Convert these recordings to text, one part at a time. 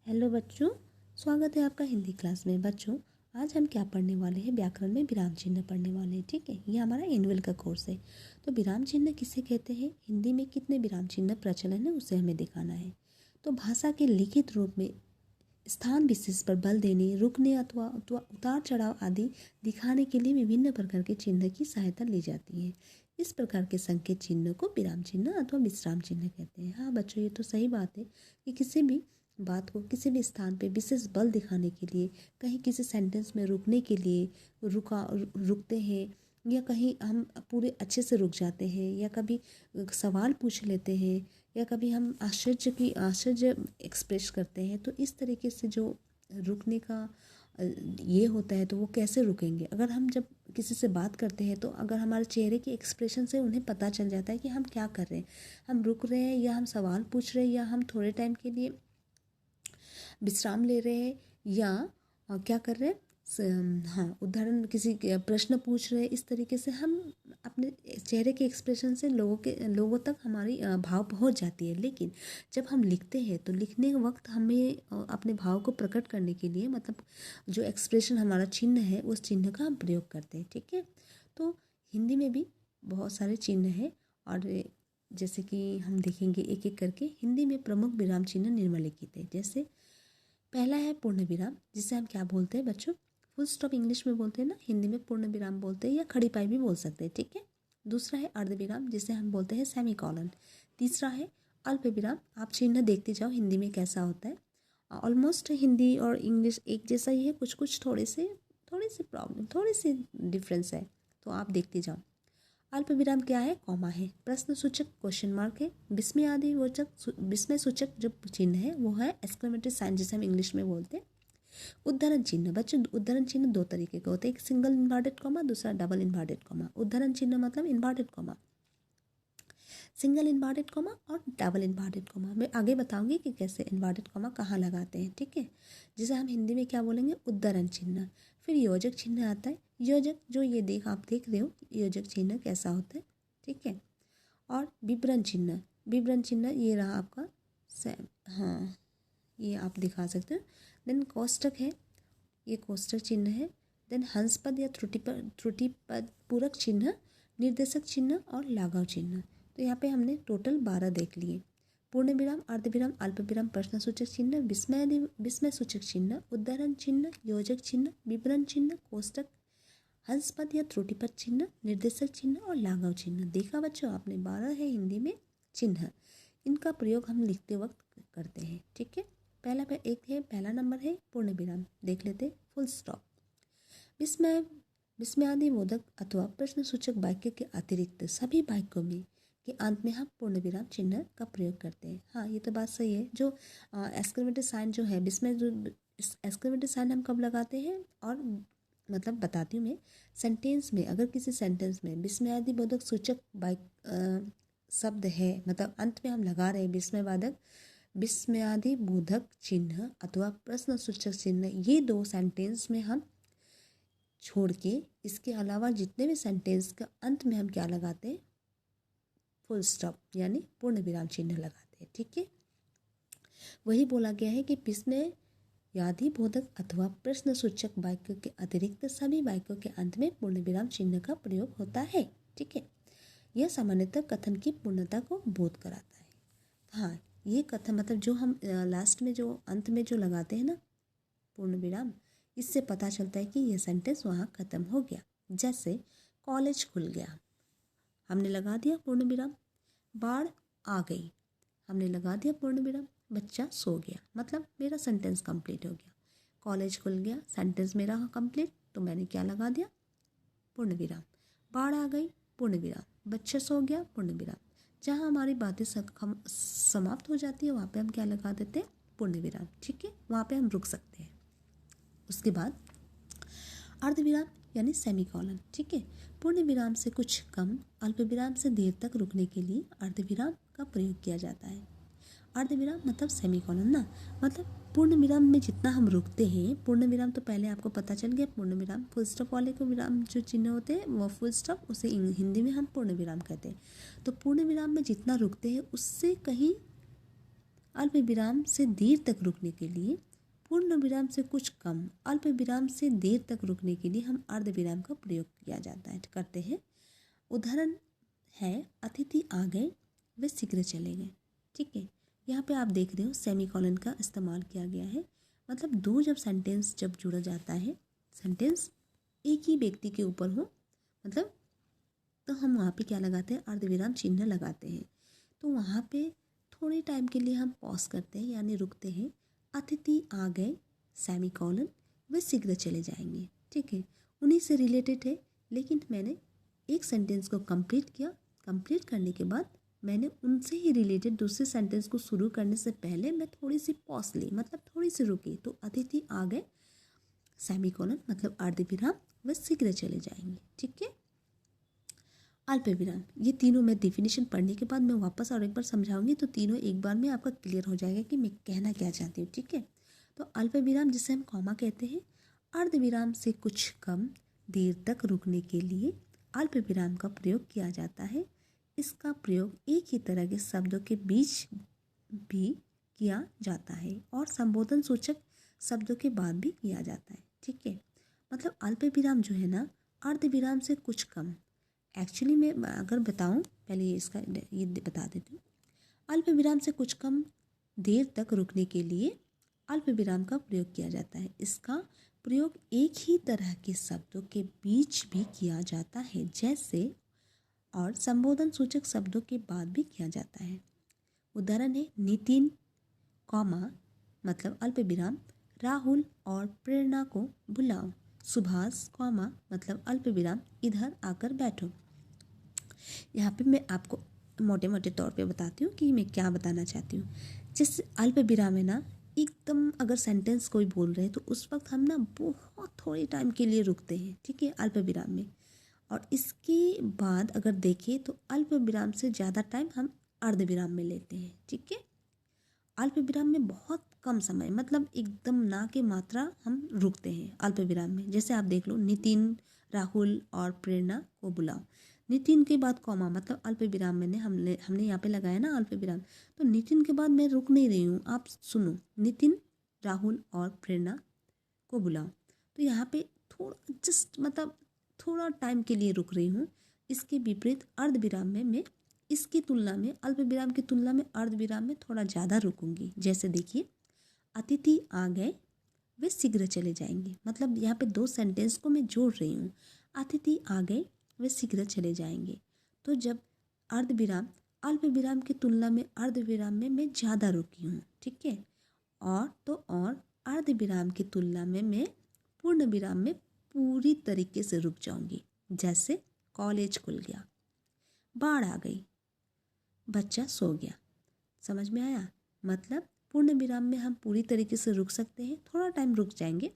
Hello बच्चों, स्वागत है आपका हिंदी क्लास में। बच्चों, आज हम क्या पढ़ने वाले हैं? व्याकरण में विराम चिन्ह पढ़ने वाले हैं। ठीक है, ये हमारा एनुअल का कोर्स है। तो विराम चिन्ह किसे कहते हैं, हिंदी में कितने विराम चिन्ह प्रचलन है, उसे हमें दिखाना है। तो भाषा के लिखित रूप में स्थान विशेष पर बल देने, रुकने अथवा उतार चढ़ाव आदि दिखाने के लिए विभिन्न प्रकार के चिन्ह की सहायता ली जाती है। इस प्रकार के संकेत चिन्ह को विराम चिन्ह अथवा विश्राम चिन्ह कहते हैं। हाँ बच्चों, ये तो सही बात है कि किसी भी बात को किसी भी स्थान पे विशेष बल दिखाने के लिए, कहीं किसी सेंटेंस में रुकने के लिए रुकते हैं, या कहीं हम पूरे अच्छे से रुक जाते हैं, या कभी सवाल पूछ लेते हैं, या कभी हम आश्चर्य एक्सप्रेस करते हैं। तो इस तरीके से जो रुकने का ये होता है, तो वो कैसे रुकेंगे? अगर हम जब किसी से बात करते हैं, तो अगर हमारे चेहरे के एक्सप्रेशन से उन्हें पता चल जाता है कि हम क्या कर रहे हैं, हम रुक रहे हैं या हम सवाल पूछ रहे हैं, या हम थोड़े टाइम के लिए विश्राम ले रहे हैं, या क्या कर रहे हैं, हाँ उदाहरण किसी प्रश्न पूछ रहे हैं। इस तरीके से हम अपने चेहरे के एक्सप्रेशन से लोगों तक हमारी भाव पहुंच जाती है। लेकिन जब हम लिखते हैं, तो लिखने के वक्त हमें अपने भाव को प्रकट करने के लिए, मतलब जो एक्सप्रेशन हमारा चिन्ह है, उस चिन्ह का हम प्रयोग करते हैं। ठीक है, तो हिंदी में भी बहुत सारे चिन्ह हैं, और जैसे कि हम देखेंगे एक एक करके। हिंदी में प्रमुख विराम चिन्ह निम्नलिखित है। जैसे पहला है पूर्ण विराम, जिसे हम क्या बोलते हैं बच्चों? फुल स्टॉप इंग्लिश में बोलते हैं ना, हिंदी में पूर्ण विराम बोलते हैं, या खड़ी पाई भी बोल सकते हैं। ठीक है। दूसरा है अर्ध विराम, जिसे हम बोलते हैं सेमी कॉलन। तीसरा है अल्प विराम। आप चिन्ह देखते जाओ हिंदी में कैसा होता है। ऑलमोस्ट हिंदी और इंग्लिश एक जैसा ही है, कुछ कुछ थोड़ी सी डिफरेंस है, तो आप देखते जाओ। अल्प विराम क्या है? कॉमा है, प्रश्न सूचक क्वेश्चन मार्क है, विस्मय सूचक जो चिन्ह है वो है एक्सक्लेमेटरी साइन, जिसे हम इंग्लिश में बोलते हैं। उद्धरण चिन्ह बच्चों, उद्धरण चिन्ह दो तरीके के होते हैं, एक सिंगल इन्वर्टेड कॉमा, दूसरा डबल इन्वर्टेड कॉमा। उद्धरण चिन्ह मतलब inverted comma, single inverted comma और डबल इन्वर्टेड कॉमा। मैं आगे बताऊंगी कि कैसे इन्वर्टेड कॉमा कहाँ लगाते हैं। ठीक है, जिसे हम हिंदी में क्या बोलेंगे? उद्धरण चिन्ह। फिर योजक चिन्ह आता है। योजक जो ये आप देख रहे हो, योजक चिन्ह कैसा होता है। ठीक है, और विवरण चिन्ह। विवरण चिन्ह ये रहा आपका हाँ, ये आप दिखा सकते हो। देन कोष्टक है, ये कोष्टक चिन्ह है। देन हंसपद या त्रुटिपद पूरक चिन्ह, निर्देशक चिन्ह और लाघव चिन्ह। तो यहाँ पे हमने टोटल 12 देख लिए। पूर्ण विराम, अर्धविराम, अल्प विराम, प्रश्न सूचक चिन्ह, विस्मय सूचक चिन्ह, उद्धरण चिन्ह, योजक चिन्ह, विवरण चिन्ह, कोष्टक, हंसपद या त्रुटिपद चिन्ह, निर्देशक चिन्ह और लाघव चिन्ह। देखा बच्चों आपने, 12 है हिंदी में चिन्ह। इनका प्रयोग हम लिखते वक्त करते हैं। ठीक है, पहला नंबर है पूर्ण विराम, देख लेते। Full stop. विस्मयादिबोधक अथवा प्रश्न सूचक वाक्य के अतिरिक्त सभी वाक्यों में के अंत में हम पूर्ण विराम चिन्ह का प्रयोग करते हैं। हाँ, ये तो बात सही है। जो एक्सक्लेमेटरी साइन जो है, एक्सक्लेमेटरी साइन हम कब लगाते हैं, और मतलब बताती हूँ मैं। सेंटेंस में, अगर किसी सेंटेंस में विस्मयादिबोधक सूचक शब्द है, मतलब अंत में हम लगा रहे हैं विस्मयादिबोधक चिन्ह अथवा प्रश्न सूचक चिन्ह, ये दो सेंटेंस में हम छोड़ के, इसके अलावा जितने भी सेंटेंस का अंत में हम क्या लगाते हैं? फुल स्टॉप यानी पूर्ण विराम चिन्ह लगाते हैं। ठीक है, वही बोला गया है कि विस्मयादिबोधक अथवा प्रश्न सूचक वाक्यों के अतिरिक्त सभी वाक्यों के अंत में पूर्ण विराम चिन्ह का प्रयोग होता है। ठीक है, यह सामान्यतः कथन की पूर्णता को बोध कराता है। हाँ, ये कथन मतलब जो हम लास्ट में, जो अंत में जो लगाते हैं ना पूर्ण विराम, इससे पता चलता है कि यह सेंटेंस वहाँ ख़त्म हो गया। जैसे कॉलेज खुल गया, हमने लगा दिया पूर्ण विराम। बाढ़ आ गई, हमने लगा दिया पूर्ण विराम। बच्चा सो गया, मतलब मेरा सेंटेंस कंप्लीट हो गया। कॉलेज खुल गया, सेंटेंस मेरा कंप्लीट, तो मैंने क्या लगा दिया? पूर्ण विराम। बाढ़ आ गई, पूर्ण विराम। बच्चा सो गया, पूर्ण विराम। जहाँ हमारी बातें समाप्त हो जाती है, वहाँ पे हम क्या लगा देते हैं? पूर्ण विराम। ठीक है, वहाँ पे हम रुक सकते हैं। उसके बाद अर्धविराम यानी सेमीकॉलन। ठीक है, पूर्ण विराम से कुछ कम, अल्प विराम से देर तक रुकने के लिए अर्धविराम का प्रयोग किया जाता है। अर्धविराम मतलब सेमीकॉलन ना, मतलब पूर्ण विराम में जितना हम रुकते हैं। पूर्ण विराम तो पहले आपको पता चल गया, पूर्ण विराम फुल स्टॉप वाले को विराम जो चिन्ह होते हैं वो फुल स्टॉप, उसे हिंदी में हम पूर्ण विराम कहते हैं। तो पूर्ण विराम में जितना रुकते हैं उससे कहीं अल्प विराम से देर तक रुकने के लिए, पूर्ण विराम से कुछ कम, अल्प विराम से देर तक रुकने के लिए हम अर्ध विराम का प्रयोग किया जाता है करते हैं। उदाहरण है अतिथि आ गए वे शीघ्र चले गए। ठीक है, यहाँ पे आप देख रहे हो सेमीकोलन का इस्तेमाल किया गया है। मतलब दो जब सेंटेंस जब जुड़ा जाता है, सेंटेंस एक ही व्यक्ति के ऊपर हो, मतलब तो हम वहाँ पे क्या लगाते हैं, अर्धविराम चिन्ह लगाते हैं। तो वहाँ पे थोड़े टाइम के लिए हम पॉज करते हैं यानी रुकते हैं। अतिथि आ गए सेमीकोलन वे शीघ्र चले जाएंगे। ठीक है, उन्हीं से रिलेटेड है, लेकिन मैंने एक सेंटेंस को कंप्लीट किया। कंप्लीट करने के बाद मैंने उनसे ही रिलेटेड दूसरे सेंटेंस को शुरू करने से पहले मैं थोड़ी सी पॉज ली, मतलब थोड़ी सी रुकी। तो अतिथि आ गए सेमीकोलन मतलब अर्धविराम वे शीघ्र चले जाएंगे। ठीक है, अल्प विराम, ये तीनों मैं डिफिनीशन पढ़ने के बाद मैं वापस और एक बार समझाऊंगी, तो तीनों एक बार में आपका क्लियर हो जाएगा कि मैं कहना क्या चाहती हूँ। ठीक है, तो अल्प विराम जिसे हम कॉमा कहते हैं, अर्ध विराम से कुछ कम देर तक रुकने के लिए अल्प विराम का प्रयोग किया जाता है। इसका प्रयोग एक ही तरह के शब्दों के बीच भी किया जाता है और संबोधन सूचक शब्दों के बाद भी किया जाता है। ठीक है, मतलब अल्प विराम जो है ना, अर्ध विराम से कुछ कम, एक्चुअली मैं अगर बताऊं, पहले ये बता देती हूँ। अल्प विराम से कुछ कम देर तक रुकने के लिए अल्प विराम का प्रयोग किया जाता है। इसका प्रयोग एक ही तरह के शब्दों के बीच भी किया जाता है जैसे, और संबोधन सूचक शब्दों के बाद भी किया जाता है। उदाहरण है नितिन कॉमा मतलब अल्प विराम राहुल और प्रेरणा को बुलाओ। सुभाष कॉमा मतलब अल्प विराम इधर आकर बैठो। यहाँ पे मैं आपको मोटे मोटे तौर पे बताती हूँ कि मैं क्या बताना चाहती हूँ। जिस अल्प विराम है ना, एकदम अगर सेंटेंस कोई बोल रहे हैं तो उस वक्त हम ना बहुत थोड़े टाइम के लिए रुकते हैं। ठीक है, अल्प विराम में। और इसके बाद अगर देखें तो अल्प विराम से ज़्यादा टाइम हम अर्ध विराम में लेते हैं। ठीक है, अल्प विराम में बहुत कम समय, मतलब एकदम ना के मात्रा हम रुकते हैं अल्प विराम में। जैसे आप देख लो, नितिन राहुल और प्रेरणा को बुलाओ। नितिन के बाद कॉमा मतलब अल्प विराम मैंने हमने यहाँ पे लगाया ना अल्प विराम, तो नितिन के बाद मैं रुक नहीं रही हूँ। आप सुनो, नितिन राहुल और प्रेरणा को बुलाओ। तो यहाँ पे थोड़ा जस्ट मतलब थोड़ा टाइम के लिए रुक रही हूँ। इसके विपरीत अर्ध विराम में मैं इसकी तुलना में, अल्प विराम की तुलना में अर्ध विराम में थोड़ा ज़्यादा रुकूंगी। जैसे देखिए, अतिथि आ गए वे शीघ्र चले जाएंगे। मतलब यहाँ पे दो सेंटेंस को मैं जोड़ रही हूँ। अतिथि आ गए वे शीघ्र चले जाएंगे। तो जब अर्ध विराम अल्प विराम की तुलना में अर्ध विराम में मैं ज़्यादा रुकी हूँ। ठीक है, और अर्ध विराम की तुलना में मैं पूर्ण विराम में पूरी तरीके से रुक जाऊंगी। जैसे कॉलेज खुल गया, बाढ़ आ गई, बच्चा सो गया। समझ में आया? मतलब पूर्ण विराम में हम पूरी तरीके से रुक सकते हैं, थोड़ा टाइम रुक जाएंगे।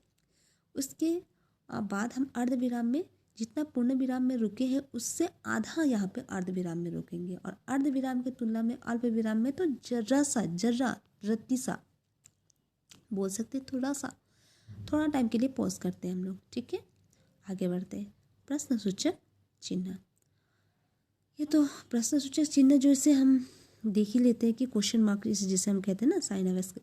उसके बाद हम अर्ध विराम में जितना पूर्ण विराम में रुके हैं उससे आधा यहाँ पे अर्ध विराम में रुकेंगे। और अर्ध विराम की तुलना में अल्प विराम में तो जर्रा रत्ती सा बोल सकते, थोड़ा टाइम के लिए पॉज करते हैं हम लोग। ठीक है, आगे बढ़ते हैं। प्रश्न सूचक चिन्ह। ये तो प्रश्न सूचक चिन्ह जो इसे हम देख ही लेते हैं कि क्वेश्चन मार्क जिसे हम कहते हैं ना, साइन ऑफ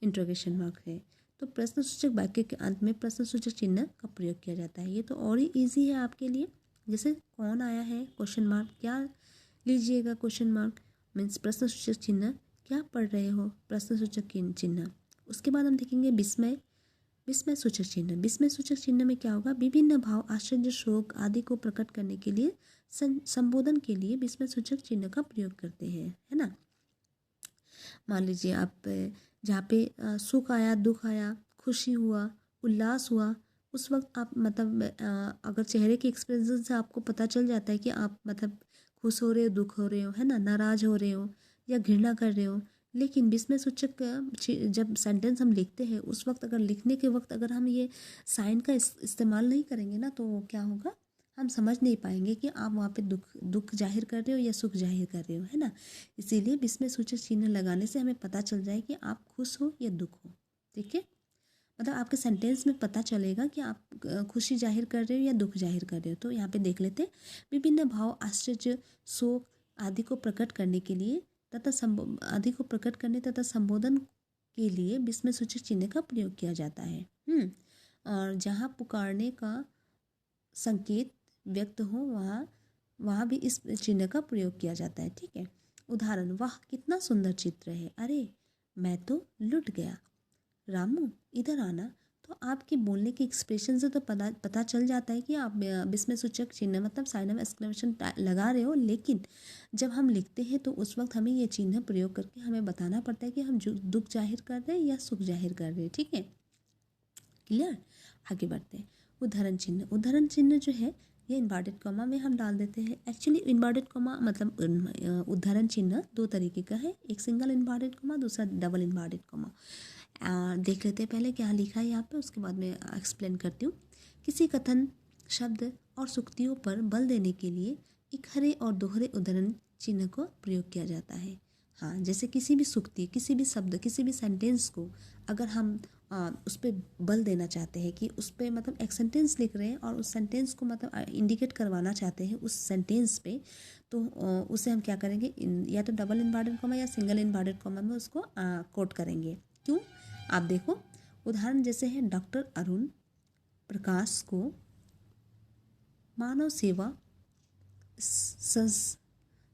इंटरोगेशन मार्क है। तो प्रश्न सूचक वाक्य के अंत में प्रश्न सूचक चिन्ह का प्रयोग किया जाता है। ये तो और ही ईजी है आपके लिए। जैसे कौन आया है, क्वेश्चन मार्क, क्या लीजिएगा क्वेश्चन मार्क मीन्स प्रश्न सूचक चिन्ह, क्या पढ़ रहे हो प्रश्न सूचक चिन्ह। उसके बाद हम देखेंगे विस्मय सूचक चिन्ह। विस्मय सूचक चिन्ह में क्या होगा, विभिन्न भाव आश्चर्य शोक आदि को प्रकट करने के लिए संबोधन के लिए विस्मय सूचक चिन्ह का प्रयोग करते हैं, है ना। मान लीजिए आप जहाँ पे सुख आया, दुख आया, खुशी हुआ, उल्लास हुआ, उस वक्त आप मतलब अगर चेहरे के एक्सप्रेशन से आपको पता चल जाता है कि आप मतलब खुश हो रहे हो, दुख हो रहे हो, है ना, नाराज हो रहे हो या घृणा कर रहे हो। लेकिन विस्मय सूचक जब सेंटेंस हम लिखते हैं उस वक्त अगर लिखने के वक्त अगर हम ये साइन का इस्तेमाल नहीं करेंगे ना, तो क्या होगा, हम समझ नहीं पाएंगे कि आप वहाँ पे दुख जाहिर कर रहे हो या सुख जाहिर कर रहे हो, है ना। इसीलिए विस्मय सूचक चिन्ह लगाने से हमें पता चल जाए कि आप खुश हो या दुख हो। ठीक है, मतलब आपके सेंटेंस में पता चलेगा कि आप खुशी जाहिर कर रहे हो या दुख जाहिर कर रहे हो। तो यहाँ पे देख लेते हैं, विभिन्न भाव आश्चर्य शोक आदि को प्रकट करने के लिए तथा आदि को प्रकट करने तथा संबोधन के लिए विस्मय सूचक चिन्ह का प्रयोग किया जाता है। और जहाँ पुकारने का संकेत व्यक्त हो वहाँ भी इस चिन्ह का प्रयोग किया जाता है। ठीक है। उदाहरण, वाह कितना सुंदर चित्र है, अरे मैं तो लुट गया, रामू इधर आना। तो आपके बोलने के एक्सप्रेशन से तो पता चल जाता है कि आप विस्मय सूचक चिन्ह मतलब साइन ऑफ एक्सक्लेमेशन लगा रहे हो, लेकिन जब हम लिखते हैं तो उस वक्त हमें ये चिन्ह प्रयोग करके हमें बताना पड़ता है कि हम दुख जाहिर कर रहे हैं या सुख जाहिर कर रहे हैं। ठीक है, क्लियर। आगे बढ़ते हैं। उदाहरण चिन्ह जो है ये इन्वर्टेड कॉमा में हम डाल देते हैं। एक्चुअली इन्वर्टेड कॉमा मतलब उदाहरण चिन्ह दो तरीके का है, एक सिंगल इन्वर्टेड कॉमा, दूसरा डबल इन्वर्टेड कॉमा। देख लेते हैं पहले क्या लिखा है यहाँ पे, उसके बाद मैं एक्सप्लेन करती हूँ। किसी कथन, शब्द और सूक्तियों पर बल देने के लिए इकहरे और दोहरे उदाहरण चिन्ह को प्रयोग किया जाता है। हाँ, जैसे किसी भी सूक्ति, किसी भी शब्द, किसी भी सेंटेंस को अगर हम उस पर बल देना चाहते हैं कि उस पर मतलब एक सेंटेंस लिख रहे हैं और उस सेंटेंस को मतलब इंडिकेट करवाना चाहते हैं उस सेंटेंस पे, तो उसे हम क्या करेंगे, या तो डबल इन्वर्टेड कॉमा या सिंगल इन्वर्टेड कॉमा में उसको कोट करेंगे। क्यों, आप देखो उदाहरण जैसे है, डॉक्टर अरुण प्रकाश को मानव सेवा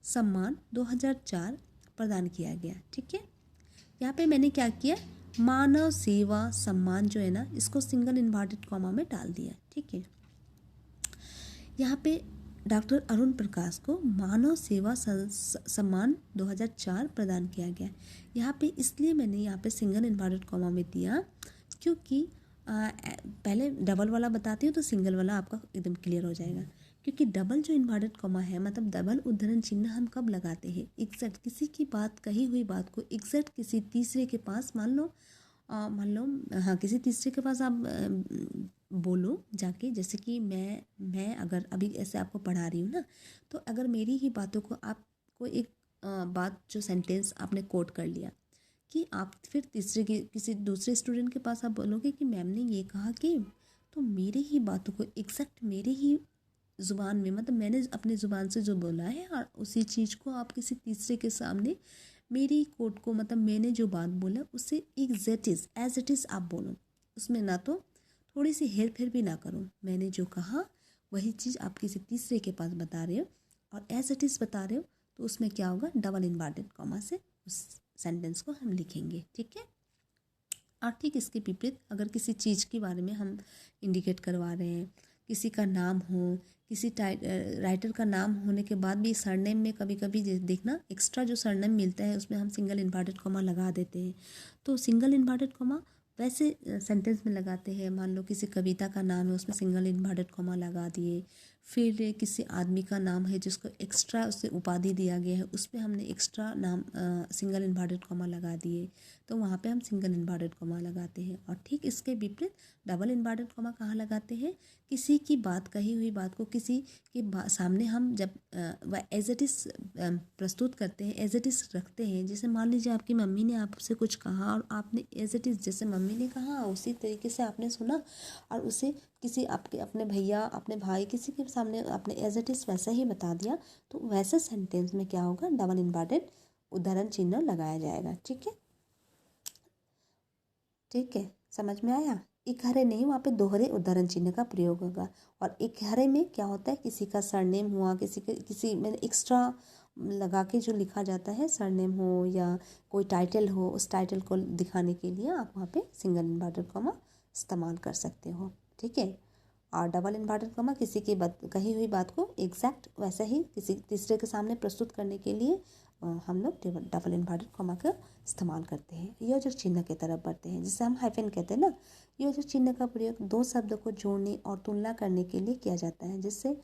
सम्मान 2004 प्रदान किया गया। ठीक है, यहाँ पे मैंने क्या किया, मानव सेवा सम्मान जो है ना, इसको सिंगल इन्वर्टेड कॉमा में डाल दिया। ठीक है, यहाँ पे डॉक्टर अरुण प्रकाश को मानव सेवा सम्मान 2004 प्रदान किया गया। यहाँ पे इसलिए मैंने यहाँ पे सिंगल इन्वर्टेड कॉमा में दिया क्योंकि पहले डबल वाला बताती हूँ तो सिंगल वाला आपका एकदम क्लियर हो जाएगा। क्योंकि डबल जो इन्वर्टेड कॉमा है मतलब डबल उद्धरण चिन्ह हम कब लगाते हैं, एग्जैक्ट किसी की बात, कही हुई बात को एग्जैक्ट किसी तीसरे के पास, मान लो हाँ किसी तीसरे के पास आप बोलो जाके, जैसे कि मैं अगर अभी ऐसे आपको पढ़ा रही हूँ ना, तो अगर मेरी ही बातों को आपको एक बात जो सेंटेंस आपने कोट कर लिया कि आप फिर तीसरे के किसी दूसरे स्टूडेंट के पास आप बोलोगे कि मैम ने ये कहा कि, तो मेरी ही बातों को एग्जैक्ट मेरी ही ज़ुबान में मतलब मैंने अपनी ज़ुबान से जो बोला है और उसी चीज़ को आप किसी तीसरे के सामने मेरी कोट को मतलब मैंने जो बात बोला उससे एग्जैक्ट एज इट इज़ आप बोलो, उसमें ना तो थोड़ी सी हेर फेर भी ना करो। मैंने जो कहा वही चीज़ आप किसी तीसरे के पास बता रहे हो और एज इट इज़ बता रहे हो, तो उसमें क्या होगा, डबल इन्वर्टेड कॉमा से उस सेंटेंस को हम लिखेंगे। ठीक है, और ठीक इसके विपरीत अगर किसी चीज़ के बारे में हम इंडिकेट करवा रहे हैं, किसी का नाम हो, किसी राइटर का नाम होने के बाद भी सरनेम में कभी कभी देखना एक्स्ट्रा जो सरनेम मिलता है उसमें हम सिंगल इन्वर्टेड कॉमा लगा देते हैं। तो सिंगल इन्वर्टेड कॉमा वैसे सेंटेंस में लगाते हैं, मान लो किसी कविता का नाम है उसमें सिंगल इन्वर्टेड कॉमा लगा दिए, फिर किसी आदमी का नाम है जिसको एक्स्ट्रा उससे उपाधि दिया गया है उस पर हमने एक्स्ट्रा नाम सिंगल इन्वर्टेड कॉमा लगा दिए, तो वहाँ पे हम सिंगल इन्वर्टेड कॉमा लगाते हैं। और ठीक इसके विपरीत डबल इन्वर्टेड कॉमा कहाँ लगाते हैं, किसी की बात, कही हुई बात को किसी के सामने हम जब वह एज इट इज़ प्रस्तुत करते हैं, एज इट इज़ रखते हैं। जैसे मान लीजिए आपकी मम्मी ने आपसे कुछ कहा और आपने एज इट इज़ जैसे मम्मी ने कहा उसी तरीके से आपने सुना और उसे किसी आपके अपने भैया, अपने भाई, किसी के सामने आपने एज इट इज़ वैसा ही बता दिया, तो वैसे सेंटेंस में क्या होगा, डबल इन्वर्टेड उद्धरण चिन्ह लगाया जाएगा। ठीक है, ठीक है, समझ में आया। इकहरे नहीं, वहाँ पे दोहरे उद्धरण चिन्ह का प्रयोग होगा। और इकहरे में क्या होता है, किसी का सरनेम हुआ, किसी में एक्स्ट्रा लगा के जो लिखा जाता है, सरनेम हो या कोई टाइटल हो, उस टाइटल को दिखाने के लिए आप वहाँ पे सिंगल इन्वर्टेड कॉमा इस्तेमाल कर सकते हो। ठीक है, और डबल इन्वर्टेड कॉमा किसी की कही हुई बात को एग्जैक्ट वैसा ही किसी तीसरे के सामने प्रस्तुत करने के लिए हम लोग डबल इन्वर्टेड कॉमा का इस्तेमाल करते हैं। योजक चिन्ह की तरफ बढ़ते हैं, जिसे हम हाइफन कहते हैं ना। योजक चिन्ह का प्रयोग दो शब्द को जोड़ने और तुलना करने के लिए किया जाता है, जिससे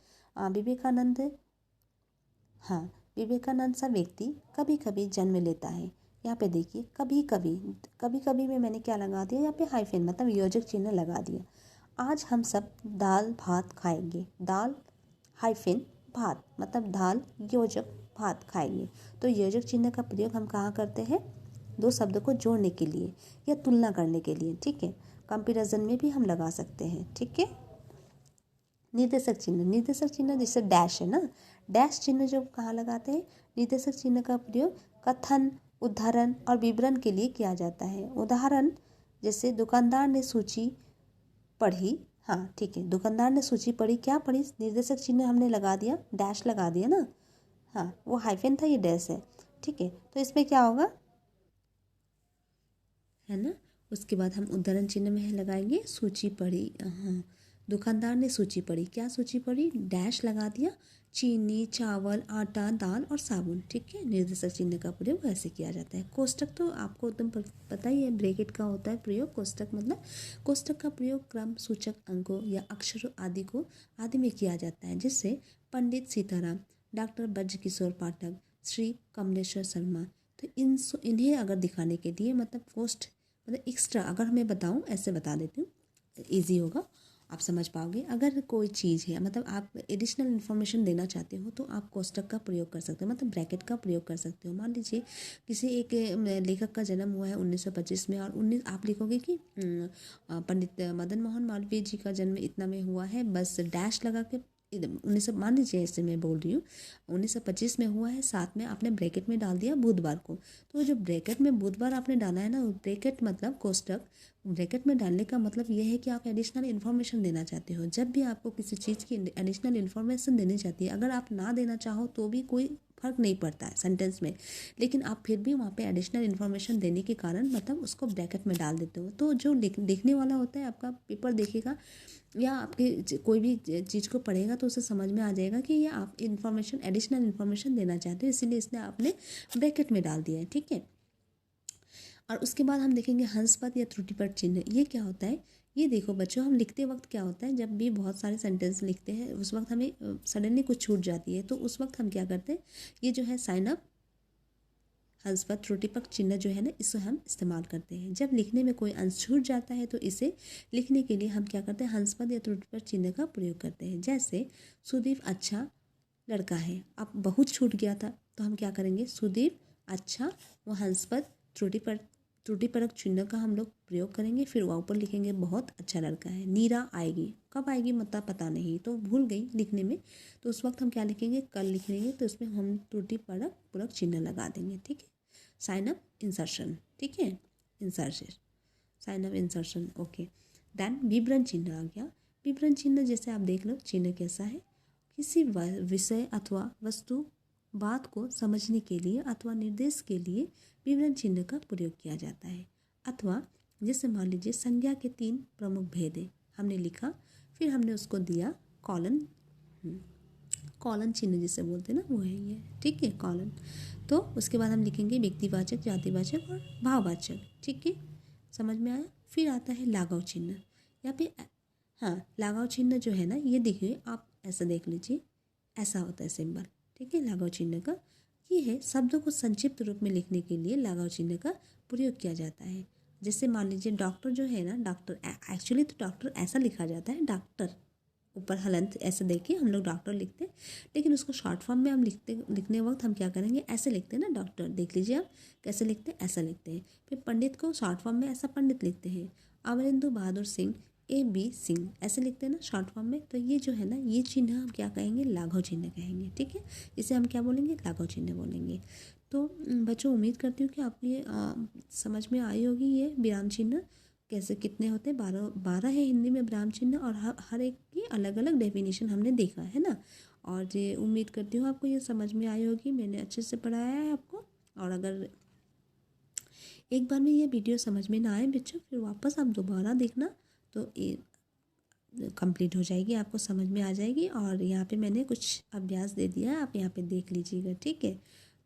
विवेकानंद सा व्यक्ति कभी कभी जन्म लेता है। यहाँ पे देखिए, कभी कभी में मैंने क्या लगा दिया, यहाँ पे हाइफन मतलब योजक चिन्ह लगा दिया। आज हम सब दाल भात खाएंगे, दाल हाइफन भात मतलब दाल योजक भात खाएंगे। तो योजक चिन्ह का प्रयोग हम कहाँ करते हैं, दो शब्द को जोड़ने के लिए या तुलना करने के लिए। ठीक है, कंपैरिजन में भी हम लगा सकते हैं। ठीक है, निर्देशक चिन्ह जैसे डैश है ना, डैश चिन्ह जो कहाँ लगाते हैं, निर्देशक चिन्ह का प्रयोग कथन, उदाहरण और विवरण के लिए किया जाता है। उदाहरण जैसे दुकानदार ने सूची पढ़ी, हाँ ठीक है, दुकानदार ने सूची पढ़ी, क्या पढ़ी, निर्देशक चिन्ह हमने लगा दिया, डैश लगा दिया ना, हाँ वो हाइफन था, ये डैश है, ठीक है। तो इसमें क्या होगा, है ना। उसके बाद हम उद्धरण चिन्ह में लगाएंगे सूची पढ़ी, हाँ दुकानदार ने सूची पढ़ी, क्या सूची पढ़ी, डैश लगा दिया, चीनी, चावल, आटा, दाल और साबुन, ठीक है। निर्देशक चिन्ह का प्रयोग ऐसे किया जाता है। कोष्टक तो आपको एकदम पता ही है, ब्रैकेट का होता है प्रयोग। कोष्टक मतलब कोष्टक का प्रयोग क्रम सूचक अंकों या अक्षरों आदि में किया जाता है, जिससे पंडित सीताराम, डॉक्टर ब्रजकिशोर पाठक, श्री कमलेश्वर शर्मा, तो इन्हें अगर दिखाने के लिए मतलब मतलब एक्स्ट्रा अगर मैं बताऊँ, ऐसे बता देती हूँ, ईजी होगा, आप समझ पाओगे। अगर कोई चीज़ है मतलब आप एडिशनल इन्फॉर्मेशन देना चाहते हो तो आप कोष्टक का प्रयोग कर सकते हो, मतलब ब्रैकेट का प्रयोग कर सकते हो। मान लीजिए किसी एक लेखक का जन्म हुआ है 1925 में, और 19 आप लिखोगे कि पंडित मदन मोहन मालवीय जी का जन्म इतना में हुआ है, बस डैश लगा के 1900, मान लीजिए ऐसे मैं बोल रही हूँ 1925 में हुआ है, साथ में आपने ब्रैकेट में डाल दिया बुधवार को, तो जो ब्रैकेट में बुधवार आपने डाला है ना, ब्रैकेट मतलब कोष्टक ब्रैकेट में डालने का मतलब ये है कि आप एडिशनल इन्फॉर्मेशन देना चाहते हो। जब भी आपको किसी चीज़ की एडिशनल इन्फॉर्मेशन देनी चाहती है, अगर आप ना देना चाहो तो भी कोई फ़र्क नहीं पड़ता है सेंटेंस में, लेकिन आप फिर भी वहाँ पे एडिशनल इन्फॉर्मेशन देने के कारण मतलब उसको ब्रैकेट में डाल देते हो, तो जो देखने वाला होता है, आपका पेपर देखेगा या आपके कोई भी चीज़ को पढ़ेगा तो उसे समझ में आ जाएगा कि ये आप इन्फॉर्मेशन एडिशनल इन्फॉर्मेशन देना चाहते हो, इसीलिए इसने आपने ब्रैकेट में डाल दिया है, ठीक है। और उसके बाद हम देखेंगे हंसपद या त्रुटिपद चिन्ह, ये क्या होता है। ये देखो बच्चों, हम लिखते वक्त क्या होता है, जब भी बहुत सारे सेंटेंस लिखते हैं उस वक्त हमें सडनली कुछ छूट जाती है, तो उस वक्त हम क्या करते हैं, ये जो है साइन अप हंसपद त्रुटिपद चिन्ह जो है ना, इसे हम इस्तेमाल करते हैं। जब लिखने में कोई अंश छूट जाता है तो इसे लिखने के लिए हम क्या करते हैं, हंसपद या त्रुटिपद चिन्ह का प्रयोग करते हैं। जैसे सुदीप अच्छा लड़का है, अब बहुत छूट गया था तो हम क्या करेंगे, सुदीप अच्छा, वो हंसपद त्रुटिपरक चिन्ह का हम लोग प्रयोग करेंगे, फिर वहाँ ऊपर लिखेंगे बहुत अच्छा लड़का है। नीरा आएगी, कब आएगी मतलब पता नहीं, तो भूल गई लिखने में, तो उस वक्त हम क्या लिखेंगे, कल लिख लेंगे, तो इसमें हम त्रुटिपरक पूरक चिन्ह लगा देंगे, ठीक है। साइन अप इंसर्शन, ठीक है, insertion, sign up insertion, okay. Then विवरण चिन्ह आ गया। विवरण चिन्ह जैसे आप देख लो चिन्ह कैसा है, किसी विषय अथवा वस्तु बात को समझने के लिए अथवा निर्देश के लिए विवरण चिन्ह का प्रयोग किया जाता है। अथवा जैसे मान लीजिए संज्ञा के 3 प्रमुख भेद हैं, हमने लिखा, फिर हमने उसको दिया कॉलन, कॉलन चिन्ह जिसे बोलते हैं ना, वो है ये, ठीक है, कॉलन। तो उसके बाद हम लिखेंगे व्यक्तिवाचक, जातिवाचक और भाववाचक, ठीक है, समझ में आया। फिर आता है लाघव चिन्ह, या फिर हाँ लाघव चिन्ह जो है ना, ये देखिए आप ऐसा देख लीजिए, ऐसा होता है सिंबल, ठीक है, लाघव चिन्ह का ये है। शब्दों को संक्षिप्त रूप में लिखने के लिए लाघव चिन्ह का प्रयोग किया जाता है। जैसे मान लीजिए डॉक्टर जो है ना, डॉक्टर एक्चुअली तो डॉक्टर ऐसा लिखा जाता है, डॉक्टर ऊपर हलंत ऐसे देखिए हम लोग डॉक्टर लिखते हैं, लेकिन उसको शॉर्ट फॉर्म में हम लिखने वक्त हम क्या करेंगे, ऐसे लिखते हैं ना डॉक्टर, देख लीजिए आप कैसे लिखते हैं, ऐसा लिखते हैं। फिर पंडित को शॉर्ट फॉर्म में ऐसा पंडित लिखते हैं, अमरेंदु बहादुर सिंह AB सिंह ऐसे लिखते हैं ना शॉर्ट फॉर्म में, तो ये जो है ना, ये चिन्ह हम क्या कहेंगे, लाघव चिन्ह कहेंगे, ठीक है, इसे हम क्या बोलेंगे, लाघव चिन्ह बोलेंगे। तो बच्चों उम्मीद करती हूँ कि आपको ये समझ में आई होगी, ये विराम चिन्ह कैसे कितने होते हैं, 12 है हिंदी में विराम चिन्ह, और हर एक की अलग अलग डेफिनेशन हमने देखा है ना। और ये उम्मीद करती हूँ आपको ये समझ में आई होगी, मैंने अच्छे से पढ़ाया है आपको। और अगर एक बार में ये वीडियो समझ में ना आए बच्चों, फिर वापस आप दोबारा देखना, तो ये कंप्लीट हो जाएगी, आपको समझ में आ जाएगी। और यहाँ पे मैंने कुछ अभ्यास दे दिया है, आप यहाँ पे देख लीजिएगा, ठीक है।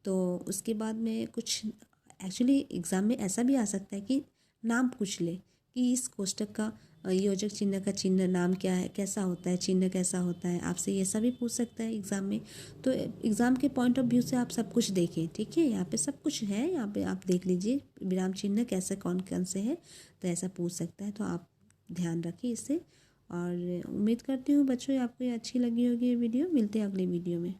तो उसके बाद में कुछ एक्चुअली एग्ज़ाम में ऐसा भी आ सकता है कि नाम पूछ ले कि इस कोष्टक का योजक चिन्ह का चिन्ह नाम क्या है, कैसा होता है, चिन्ह कैसा होता है, आपसे ये सब भी पूछ सकता है एग्ज़ाम में। तो एग्ज़ाम के पॉइंट ऑफ व्यू से आप सब कुछ देखें, ठीक है, यहाँ पे सब कुछ है, यहाँ पे आप देख लीजिए विराम चिन्ह कैसे कौन कौन से है, तो ऐसा पूछ सकता है, तो आप ध्यान रखिए इससे। और उम्मीद करती हूँ बच्चों आपको ये अच्छी लगी होगी ये वीडियो। मिलते हैं अगले वीडियो में।